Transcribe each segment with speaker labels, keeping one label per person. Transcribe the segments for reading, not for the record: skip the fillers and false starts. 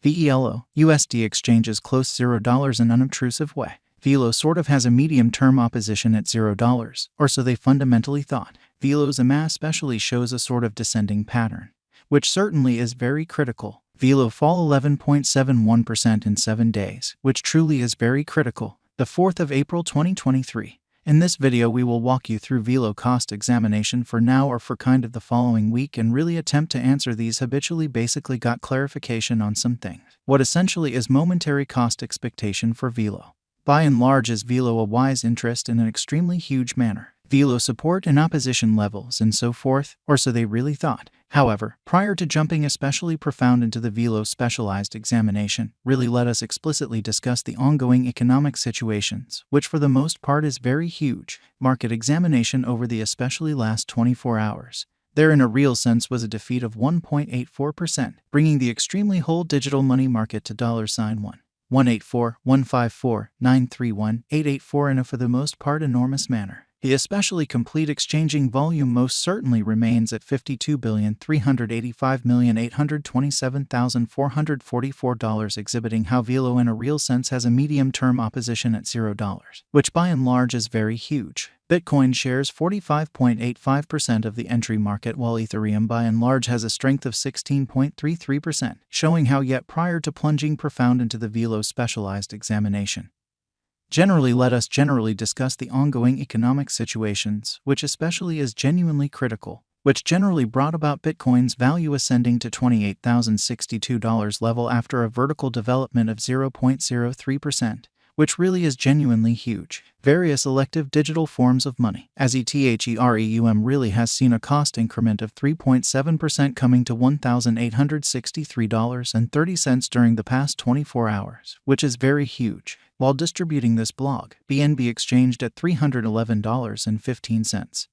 Speaker 1: Velo, USD exchanges close $0 in unobtrusive way. Velo sort of has a medium-term opposition at $0, or so they fundamentally thought. Velo's EMA especially shows a sort of descending pattern, which certainly is very critical. Velo fall 11.71% in 7 days, which truly is very critical. The 4th of April 2023. In this video we will walk you through Velo cost examination for now or for kind of the following week and really attempt to answer these habitually basically got clarification on some things. What essentially is momentary cost expectation for Velo. By and large is Velo a wise interest in an extremely huge manner. Velo support and opposition levels and so forth, or so they really thought. However, prior to jumping especially profound into the Velo specialized examination, really let us explicitly discuss the ongoing economic situations, which for the most part is very huge. Market examination over the especially last 24 hours. There in a real sense was a defeat of 1.84%, bringing the extremely whole digital money market to $184,154,931,884 in a for the most part enormous manner. The especially complete exchanging volume most certainly remains at $52,385,827,444, exhibiting how Velo in a real sense has a medium-term opposition at $0, which by and large is very huge. Bitcoin shares 45.85% of the entry market, while Ethereum by and large has a strength of 16.33%, showing how yet prior to plunging profound into the Velo specialized examination. Let us generally discuss the ongoing economic situations, which especially is genuinely critical, which generally brought about Bitcoin's value ascending to $28,062 level after a vertical development of 0.03%, which really is genuinely huge. Various elective digital forms of money, as Ethereum really has seen a cost increment of 3.7% coming to $1,863.30 during the past 24 hours, which is very huge. While distributing this blog, BNB exchanged at $311.15.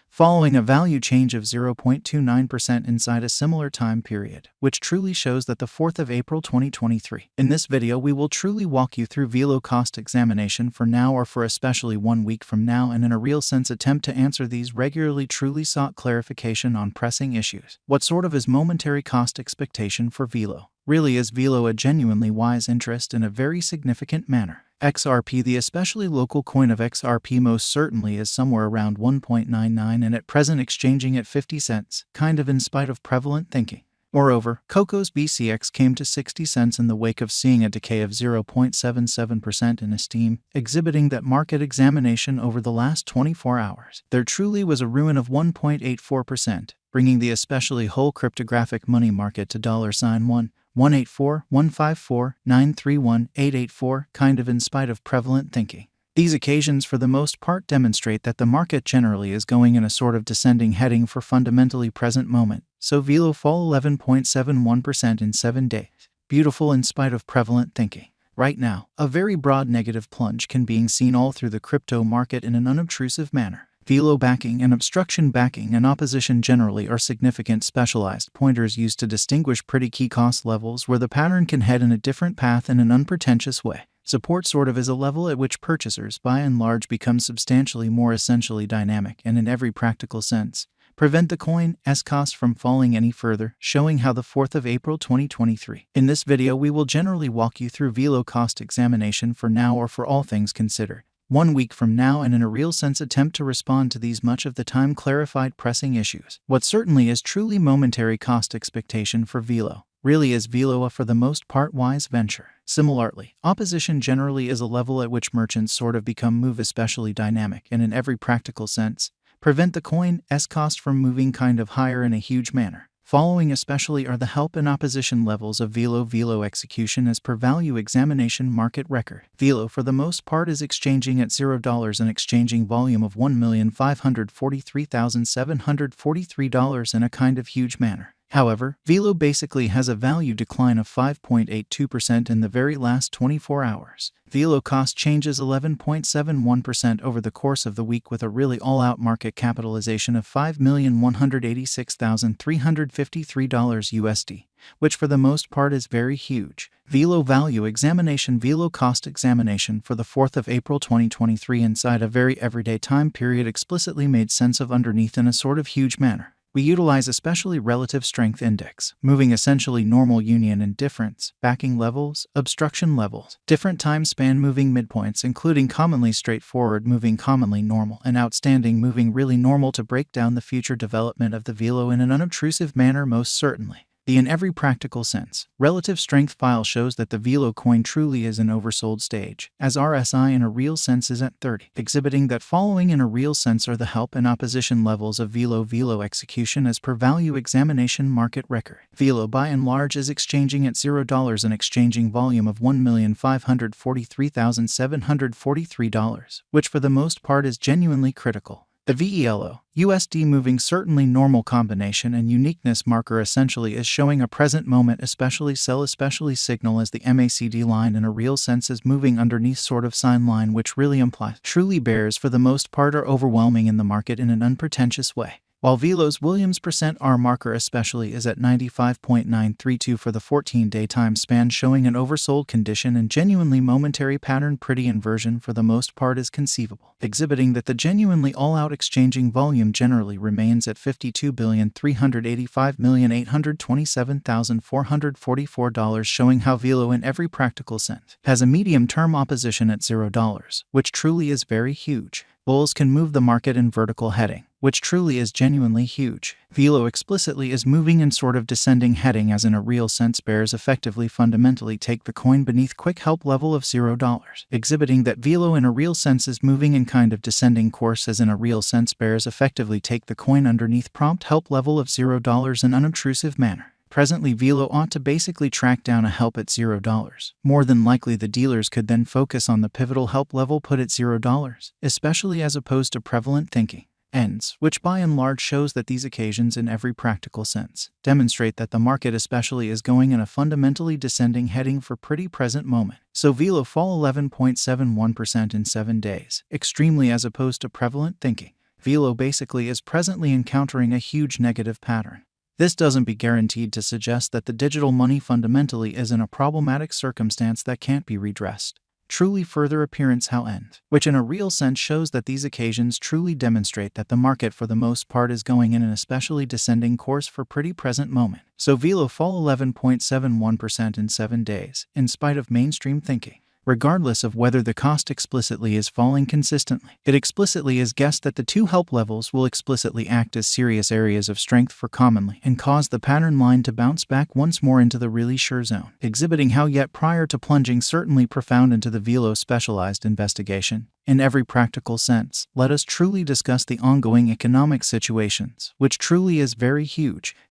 Speaker 1: Following a value change of 0.29% inside a similar time period, which truly shows that the 4th of April 2023. In this video we will truly walk you through Velo cost examination for now or for especially 1 week from now and in a real sense attempt to answer these regularly truly sought clarification on pressing issues. What sort of is momentary cost expectation for Velo? Really is Velo a genuinely wise interest in a very significant manner? XRP, the especially local coin of XRP most certainly is somewhere around 1.99 and at present exchanging at 50 cents, kind of in spite of prevalent thinking. Moreover, Coco's BCX came to 60 cents in the wake of seeing a decay of 0.77% in esteem, exhibiting that market examination over the last 24 hours. There truly was a ruin of 1.84%, bringing the especially whole cryptographic money market to $1,184,154,931,884, kind of in spite of prevalent thinking. These occasions for the most part demonstrate that the market generally is going in a sort of descending heading for fundamentally present moment, so Velo fall 11.71% in 7 days. Beautiful in spite of prevalent thinking. Right now, a very broad negative plunge can be seen all through the crypto market in an unobtrusive manner. Velo backing and obstruction backing and opposition generally are significant specialized pointers used to distinguish pretty key cost levels where the pattern can head in a different path in an unpretentious way. Support sort of is a level at which purchasers by and large become substantially more essentially dynamic and in every practical sense prevent the coin's cost from falling any further, showing how the 4th of April 2023. In this video we will generally walk you through Velo cost examination for now or for all things considered. 1 week from now and in a real sense attempt to respond to these much of the time clarified pressing issues. What certainly is truly momentary cost expectation for Velo. Really is Velo a for the most part wise venture. Similarly, opposition generally is a level at which merchants sort of become move especially dynamic and in every practical sense prevent the coin's cost from moving kind of higher in a huge manner. Following especially are the help and opposition levels of Velo execution as per value examination market record. Velo for the most part is exchanging at $0 and exchanging volume of $1,543,743 in a kind of huge manner. However, Velo basically has a value decline of 5.82% in the very last 24 hours. Velo cost changes 11.71% over the course of the week with a really all-out market capitalization of $5,186,353 USD, which for the most part is very huge. Velo value examination Velo cost examination for the 4th of April 2023 inside a very everyday time period explicitly made sense of underneath in a sort of huge manner. We utilize especially relative strength index, moving essentially normal union and difference, backing levels, obstruction levels, different time span moving midpoints including commonly straightforward moving commonly normal and outstanding moving really normal to break down the future development of the Velo in an unobtrusive manner most certainly. In every practical sense, relative strength file shows that the Velo coin truly is an oversold stage, as RSI in a real sense is at 30, exhibiting that following in a real sense are the help and opposition levels of Velo execution as per value examination market record. Velo by and large is exchanging at $0 an exchanging volume of $1,543,743, which for the most part is genuinely critical. The VELO USD moving certainly normal combination and uniqueness marker essentially is showing a present moment especially sell especially signal as the MACD line in a real sense is moving underneath sort of sign line which really implies truly bears for the most part are overwhelming in the market in an unpretentious way. While Velo's Williams %R marker especially is at 95.932 for the 14-day time span showing an oversold condition and genuinely momentary pattern pretty inversion for the most part is conceivable, exhibiting that the genuinely all-out exchanging volume generally remains at $52,385,827,444 showing how Velo in every practical sense has a medium-term opposition at $0, which truly is very huge. Bulls can move the market in vertical heading, which truly is genuinely huge. Velo explicitly is moving in sort of descending heading as in a real sense bears effectively fundamentally take the coin beneath quick help level of $0, exhibiting that Velo in a real sense is moving in kind of descending course as in a real sense bears effectively take the coin underneath prompt help level of $0 in unobtrusive manner. Presently Velo ought to basically track down a help at $0. More than likely the dealers could then focus on the pivotal help level put at $0, especially as opposed to prevalent thinking. Ends, which by and large shows that these occasions in every practical sense demonstrate that the market especially is going in a fundamentally descending heading for pretty present moment. So Velo fall 11.71% in 7 days, extremely as opposed to prevalent thinking. Velo basically is presently encountering a huge negative pattern. This doesn't be guaranteed to suggest that the digital money fundamentally is in a problematic circumstance that can't be redressed. Truly further appearance how end, which in a real sense shows that these occasions truly demonstrate that the market for the most part is going in an especially descending course for pretty present moment. So Velo fall 11.71% in 7 days, in spite of mainstream thinking. Regardless of whether the cost explicitly is falling consistently, it explicitly is guessed that the two help levels will explicitly act as serious areas of strength for commonly and cause the pattern line to bounce back once more into the really sure zone, exhibiting how yet prior to plunging certainly profound into the Velo specialized investigation. In every practical sense, let us truly discuss the ongoing economic situations, which truly is very huge.